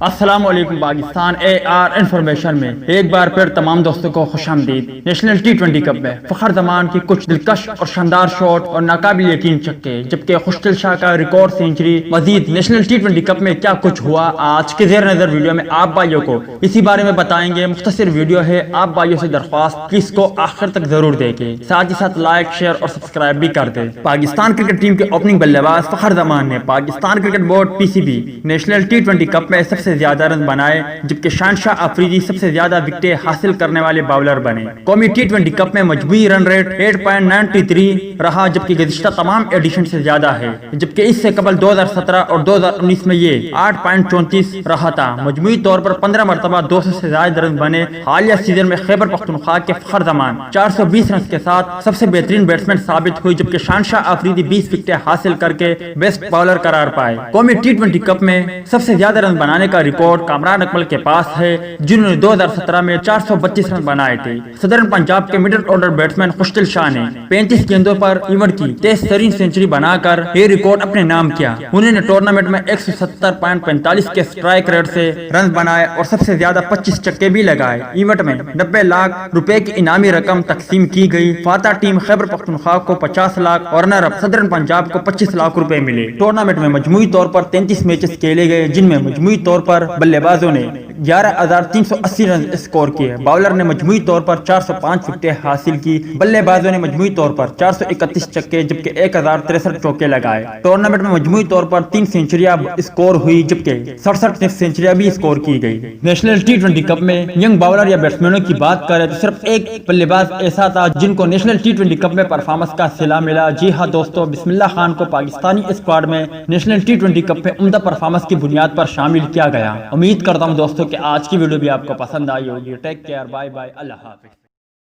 السلام علیکم پاکستان اے are information میں ایک بار پھر تمام دوستوں کو خوش آمدید۔ نیشنل ٹی20 کپ میں فخر زمان کی کچھ دلکش اور شاندار شاٹ اور ناقابل یقین چھکے، جبکہ خوشدل شاہ کا ریکارڈ سینچری۔ مزید نیشنل ٹی20 کپ میں کیا کچھ ہوا آج کے زیر نظر ویڈیو میں آپ بھائیوں کو اسی بارے میں بتائیں گے۔ مختصر ویڈیو ہے، آپ بھائیوں سے درخواست کہ اس کو آخر تک ضرور دیکھیں، ساتھ ہی ساتھ لائک شیئر اور سبسکرائب بھی کر دیں۔ پاکستان کرکٹ ٹیم کے اوپننگ بلے باز فخر زمان نے Pakistan cricket board (PCB) national ٹی20 کپ میں سب سے زیادہ رن بنائے، جبکہ شہنشاہ آفریدی سب سے زیادہ وکٹیں حاصل کرنے والے باولر بنے۔ قومی ٹی20 کپ میں مجموعی رن ریٹ 8.93 رہا، جبکہ گزشتہ تمام ایڈیشن سے زیادہ ہے، جبکہ اس سے قبل 2017 اور 2019 میں یہ 8.34 رہا تھا۔ مجموعی طور پر 15 مرتبہ 200 سے زائد رن بنے۔ حالیہ سیزن میں خیبر پختونخوا کے فخر زمان 420 رنز کے ساتھ سب سے بہترین بیٹسمین ثابت ہوئی، جبکہ شہنشاہ آفریدی 20 وکٹیں حاصل کر کے بیسٹ باولر قرار پائے۔ قومی ٹی20 کپ میں سب سے زیادہ رن بنانے کا ریکارڈ کامران اکمل کے پاس ہے، جنہوں نے 2017 میں 432 رن بنائے تھے۔ صدرن پنجاب کے مڈل آرڈر بیٹسمین خوشدل شاہ نے 35 گیندوں پر ایونٹ کی تیز ترین سینچری بنا کر یہ ریکارڈ اپنے نام کیا۔ انہوں نے ٹورنامنٹ میں 170.45 کے سٹرائک ریٹ سے رن بنائے اور سب سے زیادہ 25 چھکے بھی لگائے۔ ایونٹ میں 90 لاکھ روپے کی انعامی رقم تقسیم کی گئی۔ فاتح ٹیم خیبر پختونخوا کو 50 لاکھ اور رنر اپ صدرن پنجاب کو 25 لاکھ روپے ملے۔ ٹورنامنٹ میں مجموعی طور پر 33 میچز کھیلے گئے، جن میں مجموعی طور پر بلے بازوں نے 11,380 رن اسکور کیے۔ باولر نے مجموعی طور پر 405 وکٹیں حاصل کی۔ بلے بازوں نے مجموعی طور پر 431 چھکے جبکہ 1063 چوکے لگائے۔ ٹورنامنٹ میں مجموعی طور پر 3 سینچریاں اسکور ہوئی، جبکہ 67 سینچریاں بھی اسکور کی گئی۔ نیشنل ٹی20 کپ میں ینگ باولر یا بیٹسمینوں کی بات کریں تو صرف ایک بلے باز ایسا تھا جن کو نیشنل ٹی20 کپ میں پرفارمنس کا صلہ ملا۔ جی ہاں دوستو، بسم اللہ خان کو پاکستانی اسکواڈ میں نیشنل ٹی20 کپ میں عمدہ پرفارمنس کی بنیاد پر شامل کیا گیا۔ امید کرتا ہوں دوستوں کہ آج کی ویڈیو بھی آپ کو پسند آئی ہوگی۔ ٹیک کیئر، بائے بائے، اللہ حافظ۔